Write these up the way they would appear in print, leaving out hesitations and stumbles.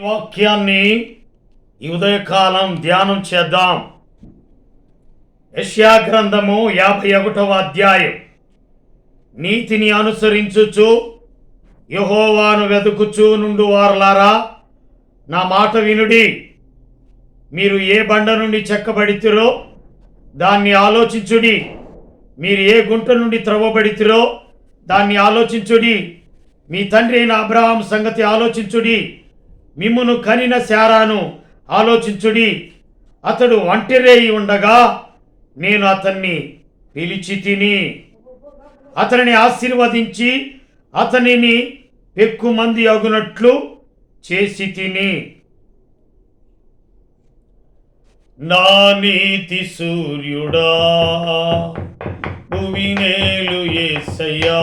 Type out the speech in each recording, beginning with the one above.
వాక్యాన్ని ఈ ఉదయకాలం ధ్యానం చేద్దాం. యెషయా గ్రంథము 51వ అధ్యాయం. నీతిని అనుసరించుచు యెహోవాను వెతుకుచు నుండు వారలారా, నా మాట వినుడి. మీరు ఏ బండ నుండి చెక్కబడితిరో దాన్ని ఆలోచించుడి. మీరు ఏ గుంట నుండి త్రవ్వబడితిరో దాన్ని ఆలోచించుడి. మీ తండ్రి అయిన అబ్రహాము సంగతి ఆలోచించుడి. మిమ్మును కనిన శారాను ఆలోచించుడి. అతడు ఒంటరి ఉండగా నేను అతన్ని పిలిచి తిని, అతనిని ఆశీర్వదించి అతనిని పెక్కుమంది అగునట్లు చేసి తిని. నా నీతి సూర్యుడా, భువినేలు యేసయ్యా,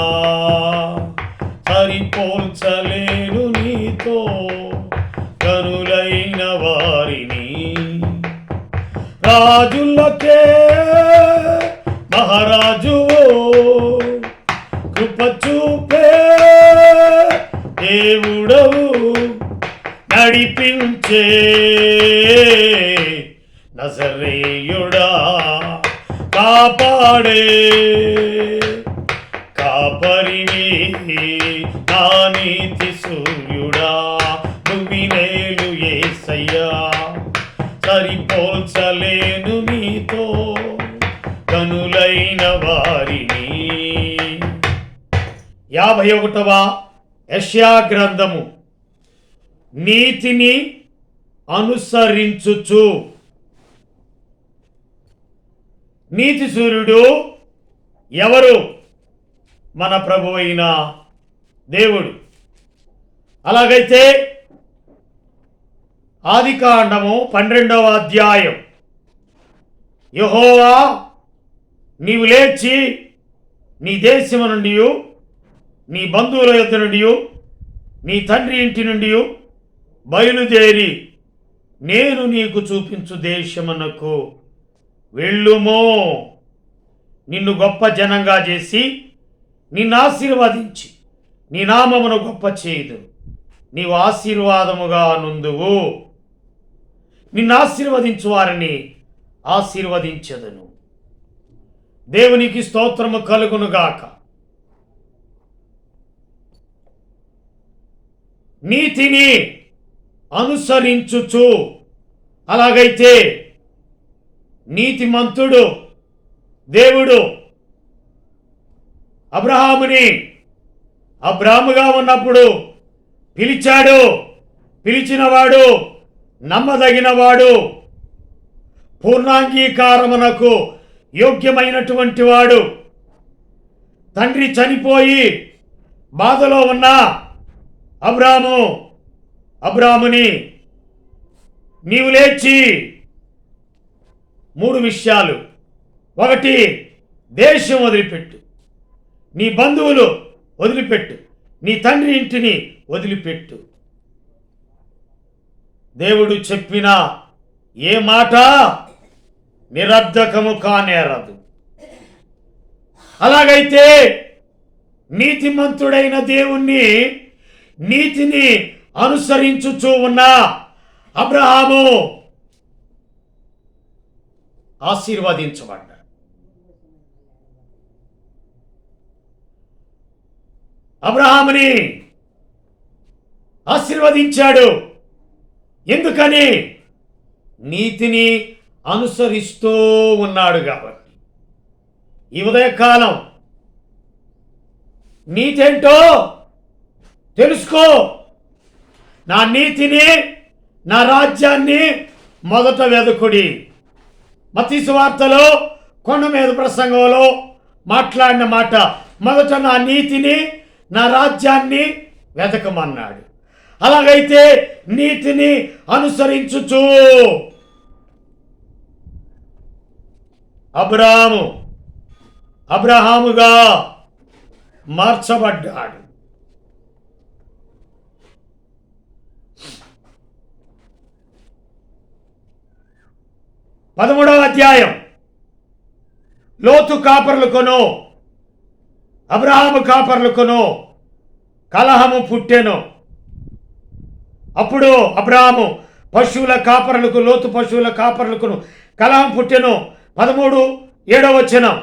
సరిపోల్చలేను నీతో కనులైన వారిని. రాజులకే మహారాజువో, కృప చూపే దేవుడవు, నడిపించే నజరేయుడా, కాపాడే కాపరివి. నా నీతి సూర్యుడా, భువినేలు యేసయ్యా, సరిపోల్చలేను నీతో కనులైన వారిని. 51వ యెషయా గ్రంథము. నీతిని అనుసరించుచు. నీతి సూర్యుడు ఎవరు? మన ప్రభు అయిన దేవుడు. అలాగైతే ఆదికాండము 12వ అధ్యాయం. యెహోవా, నీవు లేచి నీ దేశము నుండి, నీ బంధువుల యొద్ద నుండి, నీ తండ్రి ఇంటి నుండి బయలుదేరి నేను నీకు చూపించు దేశమునకు వెళ్ళుమో. నిన్ను గొప్ప జనంగా చేసి నిన్ను ఆశీర్వదించి నీ నామమును గొప్ప చేయదు. నీవు ఆశీర్వాదముగా నుందువు. నిన్ను ఆశీర్వదించు వారిని ఆశీర్వదించదను. దేవునికి స్తోత్రము కలుగునుగాక. నీతిని అనుసరించుచు. అలాగైతే నీతిమంతుడు దేవుడు అబ్రాహాముగా ఉన్నప్పుడు పిలిచాడు. పిలిచినవాడు నమ్మదగినవాడు, పూర్ణాంగీకారమునకు యోగ్యమైనటువంటి వాడు. తండ్రి చనిపోయి బాధలో ఉన్న అబ్రాహాముని నీవు లేచి 3 విషయాలు. 1, దేశం వదిలిపెట్టు, నీ బంధువులు వదిలిపెట్టు, నీ తండ్రి ఇంటిని వదిలిపెట్టు. దేవుడు చెప్పిన ఏ మాట నిరర్ధకము కానేరదు. అలాగైతే నీతిమంతుడైన దేవుణ్ణి, నీతిని అనుసరించుచూ ఉన్న అబ్రహాము ఆశీర్వదించబడ్డాడు. అబ్రహాముని ఆశీర్వదించాడు. ఎందుకని? నీతిని అనుసరిస్తూ ఉన్నాడు కాబట్టి. ఈ ఉదయకాలం నీతేంటో తెలుసుకో. నా నీతిని, నా రాజ్యాన్ని మొదట వెదుకుడి. మత్తయి సువార్తలో కొండ మీద ప్రసంగంలో మాట్లాడిన మాట, మొదట నా నీతిని, నా రాజ్యాన్ని వెతకమన్నాడు. అలాగైతే నీతిని అనుసరించుచు అబ్రహాముగా మార్చబడ్డాడు. పదమూడవ అధ్యాయం. లోతు కాపర్లకును అబ్రహాము కాపర్లకును కలహము పుట్టెను. అప్పుడు అబ్రాహాము పశువుల కాపరులకు లోతు పశువుల కాపరులకును కలహం పుట్టెను. 13:7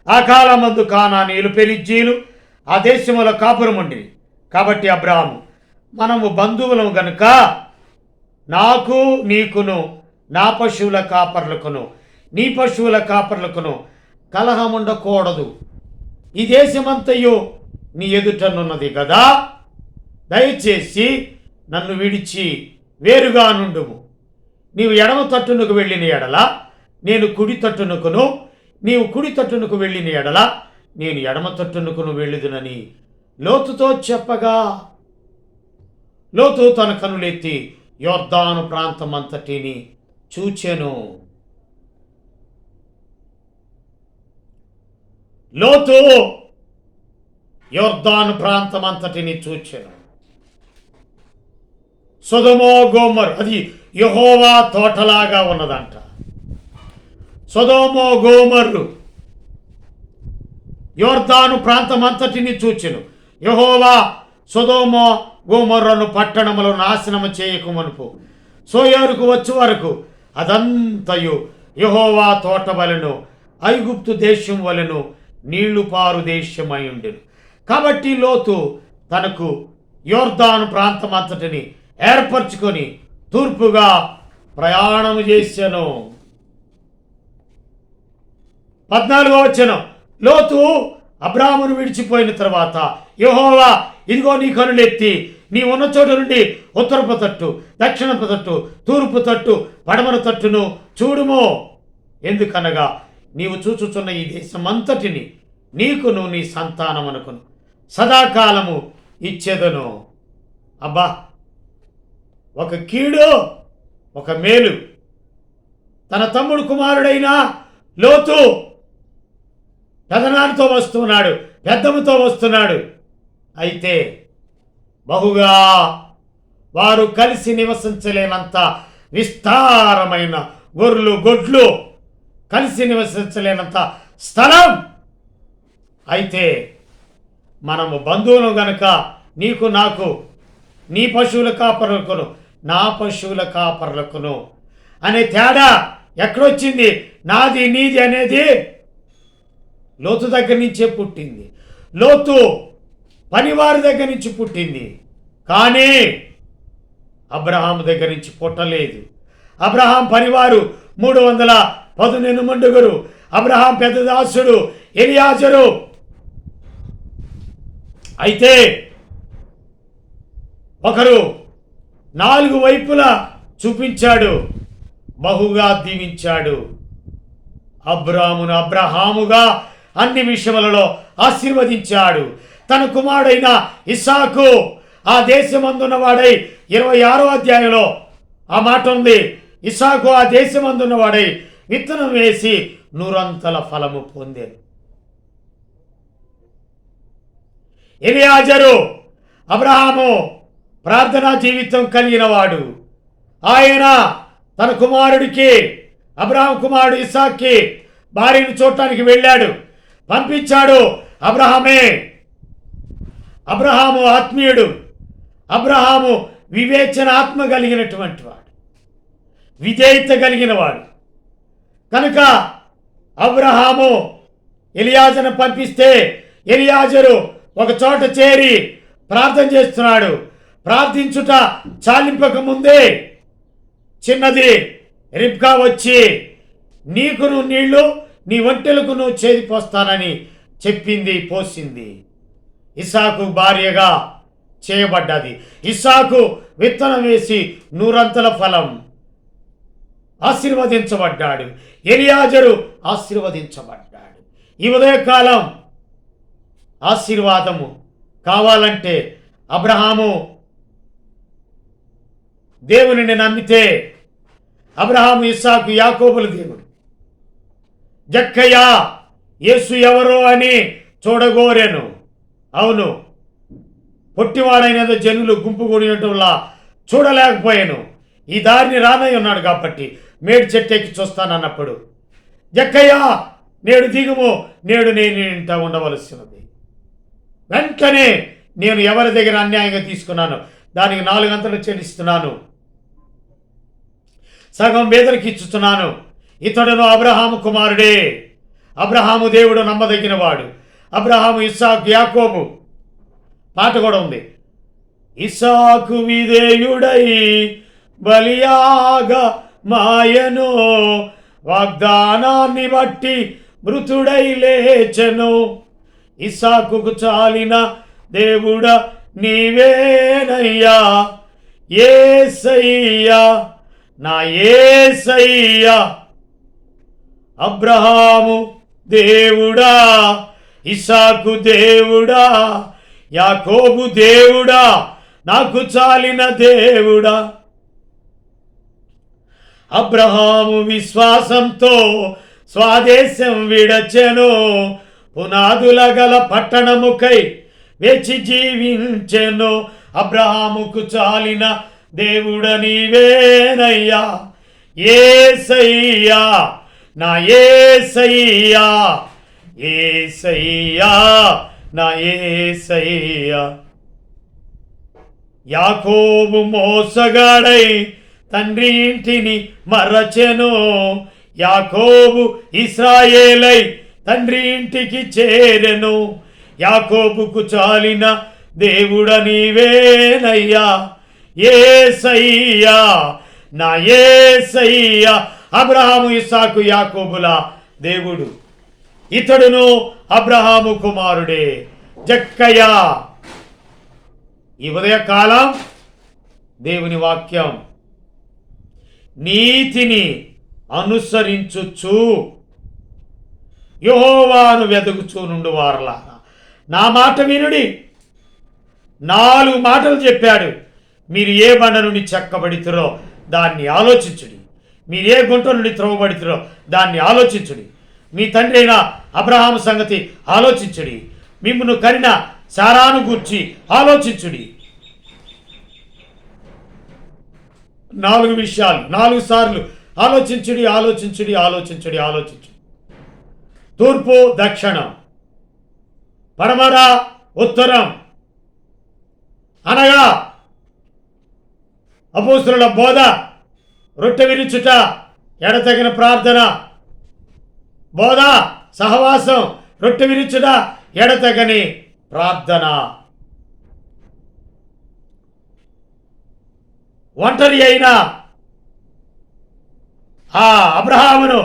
ఆ కాలమందు కానానీయులు పెరిజ్జీలు ఆ దేశముల కాపురముండిరి. కాబట్టి అబ్రాహాము, మనము బంధువులము గనుక నాకు నీకును నా పశువుల కాపర్లకును నీ పశువుల కాపర్లకును కలహముండకూడదు. ఈ దేశమంతయు నీ ఎదుటనున్నది కదా, దయచేసి నన్ను విడిచి వేరుగా నుండుము. నీవు ఎడమ తట్టునకు వెళ్ళిన ఎడల నేను కుడి తట్టునకును, నీవు కుడి తట్టునకు వెళ్ళిన ఎడల నేను ఎడమ తట్టునకును వెళ్ళుదునని లోతుతో చెప్పగా, లోతు తన కనులెత్తి యొర్దాను ప్రాంతమంతటిని చూచెను. లోతు యొర్దాను ప్రాంతమంతటిని చూచెను. సొదొమ గోమరు, అది యెహోవా తోటలాగా ఉన్నదంట. సొదొమ గోమరు యొర్దాను ప్రాంతమంతటిని చూచెను. యెహోవా సొదొమ గోమర్రను పట్టణములు నాశనము చేయకమునుపు సోయరుకు వచ్చే వరకు అదంతయు యెహోవా తోట వలెను ఐగుప్తు దేశం వలెను నీళ్లు పారు దేశమై ఉండెను. కాబట్టి లోతు తనకు యొర్దాను ప్రాంతమంతటిని ఏర్పరచుకొని తూర్పుగా ప్రయాణము చేశాను. 14 లోతు అబ్రాహామును విడిచిపోయిన తర్వాత యెహోవా, ఇదిగో నీ కనులెత్తి నీ ఉన్న చోటు నుండి ఉత్తరపు తట్టు, దక్షిణపు తట్టు, తూర్పు తట్టు, పడమర తట్టును చూడుము. ఎందుకనగా నీవు చూచుచున్న ఈ దేశమంతటిని నీకును నీ సంతానమునకును సదాకాలము ఇచ్చేదను. అబ్బా, ఒక కీడు ఒక మేలు. తన తమ్ముడు కుమారుడైన లోతు పెదనాన్నతో వస్తున్నాడు, పెద్దమ్మతో వస్తున్నాడు. అయితే బహుగా వారు కలిసి నివసించలేనంత విస్తారమైన గొర్రెలు గొడ్లు, కలిసి నివసించలేనంత స్థలం. అయితే మనము బంధువులు గనక నీకు నాకు నీ పశువుల కాపరులకును నా పశువుల కాపరులకును అనే తేడా ఎక్కడొచ్చింది? నాది నీది అనేది లోతు దగ్గర నుంచే పుట్టింది. లోతు పనివారి దగ్గర నుంచి పుట్టింది, కానీ అబ్రహాము దగ్గర నుంచి పుట్టలేదు. అబ్రహాం పనివారు 318 మండుగురు. అబ్రహాం పెద్ద దాసుడు ఎలియాజరు. అయితే ఒకరు 4 వైపులా చూపించాడు, బహుగా దీవించాడు. అబ్రాహాముగా అన్ని విషయములలో ఆశీర్వదించాడు. తన కుమారుడైన ఇస్సాకు ఆ దేశమందున్నవాడై 26వ అధ్యాయంలో ఆ మాట ఉంది. ఇస్సాకు ఆ దేశమందున్నవాడై విత్తనం వేసి 100 ఫలము పొందాడు. ఎలియాజరు అబ్రహాము ప్రార్థనా జీవితం కలిగిన వాడు. ఆయన తన కుమారుడికి, అబ్రహాం కుమారుడు ఇస్సాక్కి భార్యను చూడటానికి వెళ్ళాడు, పంపించాడు. అబ్రహాము ఆత్మీయుడు. అబ్రహాము వివేచన ఆత్మ కలిగినటువంటి వాడు, విధేయత కలిగిన వాడు. కనుక అబ్రహాము ఎలియాజరును పంపిస్తే ఎలియాజరు ఒక చోట చేరి ప్రార్థన చేస్తున్నాడు. ప్రార్థించుట చాలింపక ముందే చిన్నది రిబ్కా వచ్చి, నీకును నీళ్లు నీ ఒంటెలకు నువ్వు చేదిపోస్తానని చెప్పింది, పోసింది. ఇస్సాకు భార్యగా చేయబడ్డది. ఇస్సాకు విత్తనం వేసి 100 ఫలం ఆశీర్వదించబడ్డాడు. ఎలియాజరు ఆశీర్వదించబడ్డాడు. ఈ ఉదయకాలం ఆశీర్వాదము కావాలంటే అబ్రహాము దేవునిని నమ్మితే, అబ్రహాము ఇస్సాకు యాకోబుల దేవుడు. జక్కయ్య యేసు ఎవరో అని చూడగోరెను. అవును, పొట్టివాడైన జనులు గుంపు కూడినట్టులా చూడలేకపోయాను. ఈ దారిని రానై ఉన్నాడు కాబట్టి మేడి చెట్టెక్కి చూస్తానన్నప్పుడు, జక్కయ్య నేడు దిగుము, నేడు నేను ఇంట ఉండవలసినది. వెంటనే నేను ఎవరి దగ్గర అన్యాయంగా తీసుకున్నాను దానికి 4 అంతలు చెల్లిస్తున్నాను, సగం పేదలకు ఇచ్చుతున్నాను. ఇతడును అబ్రహాము కుమారుడే. అబ్రహాము దేవుడు నమ్మదగిన వాడు. అబ్రహాము, ఇస్సాకు, యాకోబు పాట కూడా ఉంది. ఇస్సాకు విధేయుడై బలియాగా మాయను, వాగ్దానాన్ని బట్టి మృతుడై లేచెను. ఇస్సాకుకు చాలిన దేవుడ నీవేనయ్యా, యేసయ్యా, నా యేసయ్యా. అబ్రహాము దేవుడా, ఇస్సాకు దేవుడా, యాకోబు దేవుడా, నాకు చాలిన దేవుడా. అబ్రహాము విశ్వాసంతో స్వదేశం విడచెను, పునాదుల గల పట్టణముకై వేచి జీవించెను. అబ్రహాముకు చాలిన దేవుడ నీవేనయ్యా, యేసయ్యా, నా యేసయ్యా, యేసయ్యా, నా యేసయ్యా. యాకోబు మోసగాడై తండ్రి ఇంటిని మరచెను, యాకోబు ఇశ్రాయేలై తండ్రి ఇంటికి చేరెను. యాకోబుకు చాలిన దేవుడ నీవేనయ్యా, యేసయ్యా, నా యేసయ్యా. అబ్రహాము, ఇస్సాకు, యాకోబుల దేవుడు. ఇతడును అబ్రహాము కుమారుడే. జక్కయ్య. ఈ ఉదయకాలం దేవుని వాక్యం, నీతిని అనుసరించుచు యెహోవాను వెదుగుచూ నుండు వారలారా, నా మాట వినుడి. 4 మాటలు చెప్పాడు. మీరు ఏ బండ నుండి చెక్కబడితురో దాన్ని ఆలోచించుడి, మీరు ఏ గుంట నుండి త్రోవబడితురో దాన్ని ఆలోచించుడి. మీ తండ్రి అయిన అబ్రహాము సంగతి ఆలోచించుడి, మిమ్మును కనిన శారాను గూర్చి ఆలోచించుడి. 4 విషయాలు, 4 సార్లు ఆలోచించుడి, ఆలోచించుడి, ఆలోచించుడి, ఆలోచించుడి. తూర్పు, దక్షిణం, పడమర, ఉత్తరం అనగా అపోస్తలుల బోధ, రొట్టె విరుచుట, ఎడతగిన ప్రార్థన. బోధ, సహవాసం, రొట్టె విరుచుట, ఎడతగని ప్రార్థన. ఒంటరి అయిన ఆ అబ్రహామును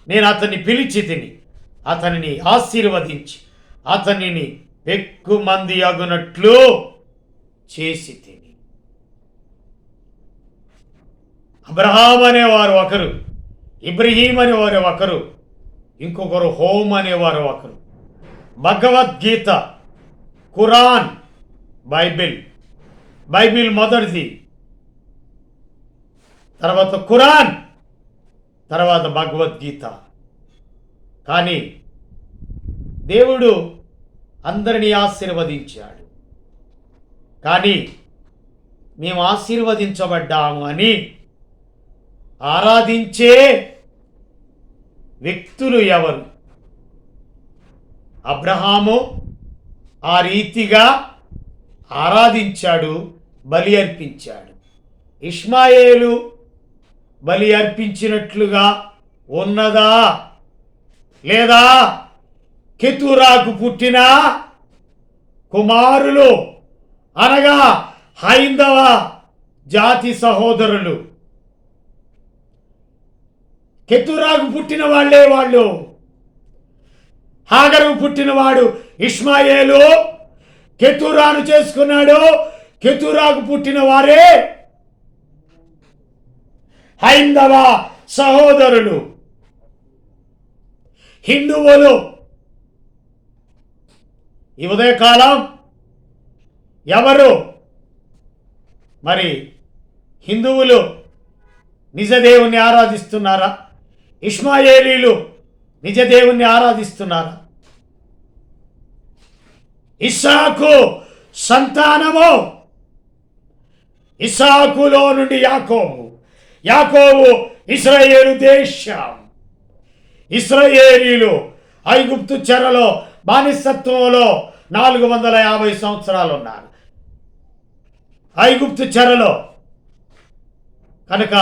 నేను అతన్ని పిలిచి తిని, అతనిని ఆశీర్వదించి, అతనిని ఎక్కుమంది అగునట్లు చేసి తిని. అబ్రహాం అనేవారు ఒకరు, ఇబ్రహీం అనేవారు ఒకరు, ఇంకొకరు హోమ్ అనేవారు ఒకరు. భగవద్గీత, ఖురాన్, బైబిల్ మొదటిది, తర్వాత ఖురాన్, తర్వాత భగవద్గీత. కానీ దేవుడు అందరినీ ఆశీర్వదించాడు. కానీ మేము ఆశీర్వదించబడ్డాము అని ఆరాధించే వ్యక్తులు ఎవరు? అబ్రహాము ఆ రీతిగా ఆరాధించాడు, బలి అర్పించాడు. ఇష్మాయేలు బలి అర్పించినట్లుగా ఉన్నదా లేదా? కెతురాకు పుట్టిన కుమారులు అనగా హైందవ జాతి సహోదరులు, కెతురాకు పుట్టిన వాళ్ళే వాళ్ళు. హాగరు పుట్టినవాడు ఇష్మాయేలు, కెతురాను చేసుకున్నాడు. కెతురాకు పుట్టిన వారే హైందవ సహోదరులు, హిందువులు. ఈ ఉదయకాలం ఎవరు మరి హిందువులు నిజదేవుణ్ణి ఆరాధిస్తున్నారా? ఇష్మాయేలీలు నిజదేవుణ్ణి ఆరాధిస్తున్నారా? ఇస్సాకు సంతానము, ఇస్సాకులో నుండి యాకోబు, యాకోబు ఇశ్రాయేలు దేశం. ఇశ్రాయేలీలు ఐగుప్తు చెరలో బానిసత్వంలో 450 సంవత్సరాలు ఉన్నారు. ఐగుప్తు చెరలో. కనుక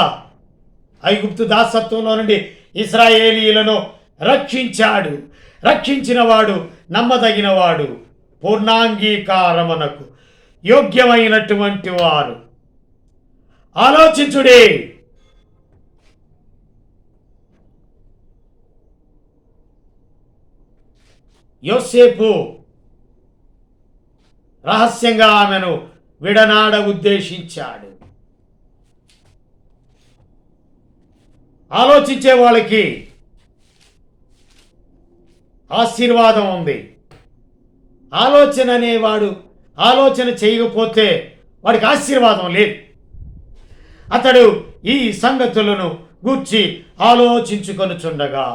ఐగుప్తు దాసత్వంలో నుండి ఇశ్రాయేలీయులను రక్షించాడు. రక్షించినవాడు నమ్మదగినవాడు, పూర్ణాంగీకారమునకు యోగ్యమైనటువంటి వారు. ఆలోచించుడి. యోసేపు రహస్యంగా ఆమెను విడనాడ ఉద్దేశించాడు. ఆలోచించే వాళ్ళకి ఆశీర్వాదం ఉంది. ఆలోచన అనేవాడు ఆలోచన చేయకపోతే వాడికి ఆశీర్వాదం లేదు. అతడు ఈ సంగతులను గూర్చి ఆలోచించుకొనుచుండగా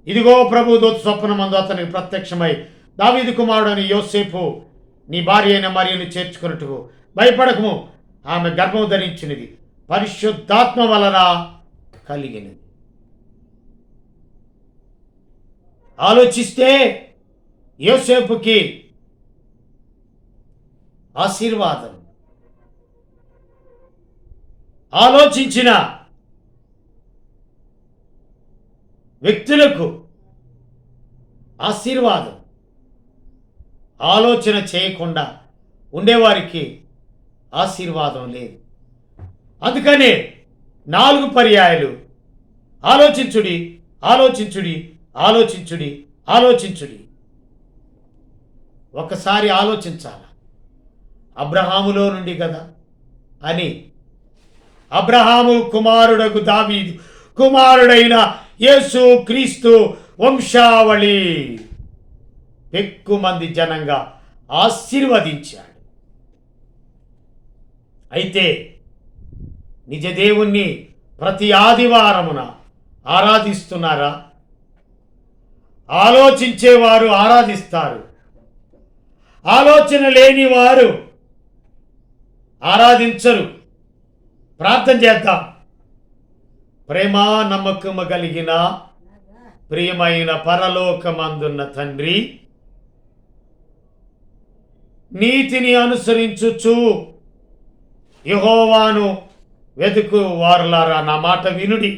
ఇదిగో ప్రభు దూత స్వప్నమందు అతనికి ప్రత్యక్షమై, దావీదు కుమారుడని యోసేపు, నీ భార్య అయిన మరియను చేర్చుకున్నట్టుకు భయపడకము, ఆమె గర్భం ధరించినది పరిశుద్ధాత్మ వలన కలిగినది. ఆలోచిస్తే యోసేపుకి ఆశీర్వాదం. ఆలోచించిన వ్యక్తులకు ఆశీర్వాదం. ఆలోచన చేయకుండా ఉండేవారికి ఆశీర్వాదం లేదు. అందుకనే 4 పర్యాయాలు ఆలోచించుడి, ఆలోచించుడి, ఆలోచించుడి, ఆలోచించుడి. ఒకసారి ఆలోచించాల. అబ్రహాములో నుండి కదా అని. అబ్రహాము కుమారుడకు దావీదు కుమారుడైన యేసు క్రీస్తు వంశావళి ఎక్కువ మంది జనంగా ఆశీర్వదించాడు. అయితే నిజదేవుణ్ణి ప్రతి ఆదివారమున ఆరాధిస్తున్నారా? ఆలోచించేవారు ఆరాధిస్తారు. ఆలోచన లేని వారు ఆరాధించరు. ప్రార్థన చేద్దాం. ప్రేమ నమ్మకము కలిగిన ప్రియమైన పరలోకమందున్న తండ్రి, నీతిని అనుసరించుచు యెహోవాను వెతుకు వారులారా, నా మాట వినుడి.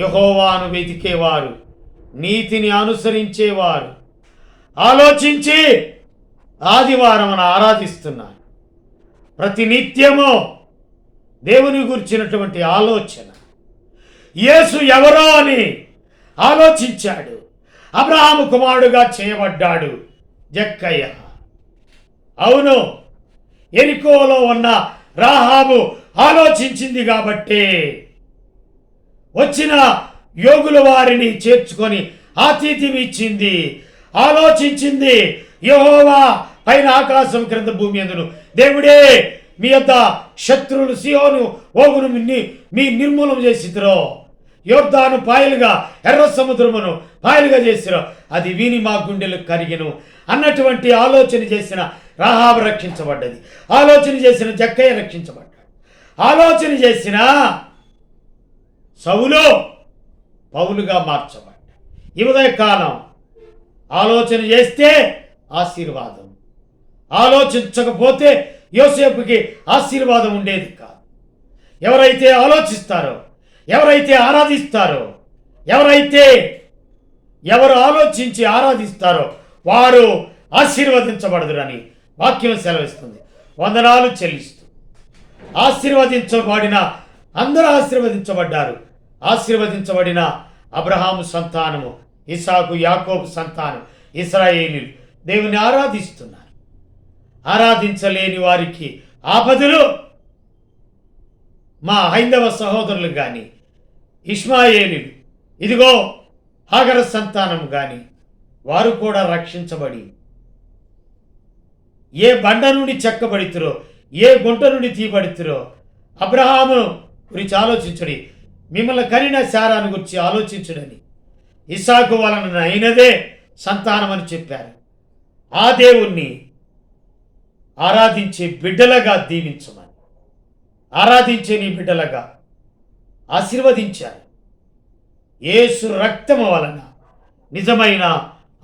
యెహోవాను వెతికేవారు, నీతిని అనుసరించేవారు ఆలోచించి ఆదివారమున ఆరాధిస్తున్నారు. ప్రతి నిత్యము దేవుని గురించినటువంటి ఆలోచన. యేసు ఎవరో అని ఆలోచించాడు. అబ్రహాము కుమారుడుగా చేయబడ్డాడు జక్కయ్య. అవును, ఎరికోలో ఉన్న రాహాబు ఆలోచించింది కాబట్టి వచ్చిన యోగుల వారిని చేర్చుకొని ఆతిథ్యం ఇచ్చింది. ఆలోచించింది. యెహోవా పైన ఆకాశం క్రింద భూమి అందును దేవుడే మీ యొద్ద శత్రువులు సియోను ఓగును మీ నిర్మూలన చేసిరో, యోర్దాను పాయలుగా ఎర్ర సముద్రమును పాయలుగా చేసిరో, అది విని మా గుండెలు కరిగిను అన్నటువంటి ఆలోచన చేసిన రాహాబు రక్షించబడ్డది. ఆలోచన చేసిన జక్కయ్య రక్షించబడ్డాడు. ఆలోచన చేసిన సౌలు పౌలుగా మార్చబడ్డాడు. ఈ ఉదయకాలం ఆలోచన చేస్తే ఆశీర్వాదం, ఆలోచించకపోతే యోసేపుకి ఆశీర్వాదం ఉండేది కాదు. ఎవరైతే ఆలోచిస్తారో, ఎవరైతే ఆరాధిస్తారో, ఎవరు ఆలోచించి ఆరాధిస్తారో వారు ఆశీర్వదించబడదురని వాక్యం సెలవిస్తుంది. వందనాలు చెల్లిస్తూ ఆశీర్వదించబడిన అందరూ ఆశీర్వదించబడ్డారు. ఆశీర్వదించబడిన అబ్రహాము సంతానము, ఇసాకు, యాకోబు సంతానం ఇశ్రాయేలీయులు దేవుని ఆరాధిస్తున్నారు. ఆరాధించలేని వారికి ఆపదలు మా హైందవ సహోదరులు కానీ, ఇష్మాయేలీలు, ఇదిగో హాగర సంతానం కానీ వారు కూడా రక్షించబడి ఏ బండ నుండి చెక్కబడితురో, ఏ గుంట నుండి తీయబడితురో అబ్రహాము గురించి ఆలోచించుడి, మిమ్మల్ని కనిన శారాను గురించి ఆలోచించుడని ఇసాకు వలన అయినదే సంతానం అని చెప్పారు. ఆ దేవుణ్ణి ఆరాధించే బిడ్డలుగా దీవించమని, ఆరాధించే నీ బిడ్డలుగా ఆశీర్వదించారు. యేసు రక్తము వలన నిజమైన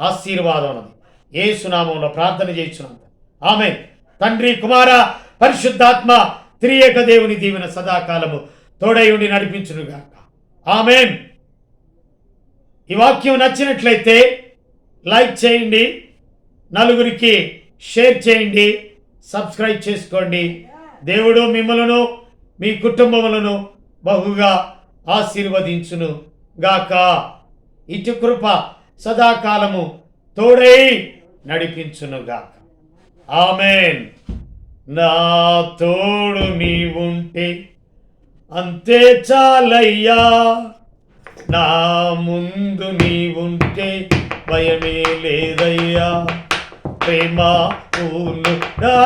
ఆశీర్వాదం ఉన్నది. యేసు నామములో ప్రార్థన చేయించున్నాం. ఆమేన్. తండ్రి, కుమార, పరిశుద్ధాత్మ త్రియేక దేవుని దీవెన సదాకాలము తోడై ఉండి నడిపించునుగాక. ఆమేన్. ఈ వాక్యం నచ్చినట్లయితే లైక్ చేయండి, నలుగురికి షేర్ చేయండి, సబ్స్క్రైబ్ చేసుకోండి. దేవుడు మిమ్మలను మీ కుటుంబములను బహుగా ఆశీర్వదించును గాక. ఇటు కృప సదాకాలము తోడై నడిపించునుగాక. ఆమేన్. నా తోడు నీవుంటే అంతే చాలయ్యా, నా ముందు నీవుంటే భయమే లేదయ్యా. ప్రేమ పూర్ణుడా,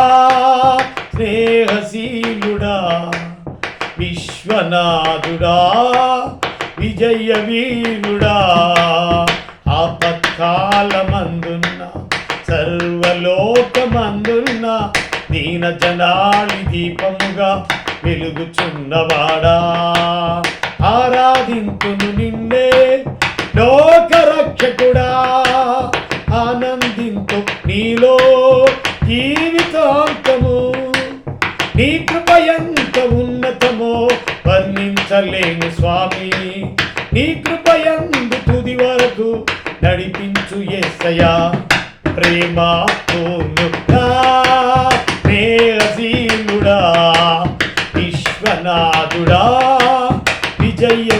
స్నేహశీలుడా, విశ్వనాథుడా, విజయ వీరుడా, ఆపత్కాలమందున్న సర్వలోకమందున్న దీన జనాళి దీపముగా వెలుగుచున్నవాడా, ఆరాధింతును నిన్నే లోకరక్షకుడా, ఆనందింతు నీలో జీవితాంతము. నీ కృప ఎంత ఉన్నతమో వర్ణించలేని స్వామి, నీ కృప యందు తుది వరకు నడిపించు యేసయ్యా. ప్రేమ పూర్ణుడా, స్నేహశీలుడా, విశ్వనాథుడా, విజయ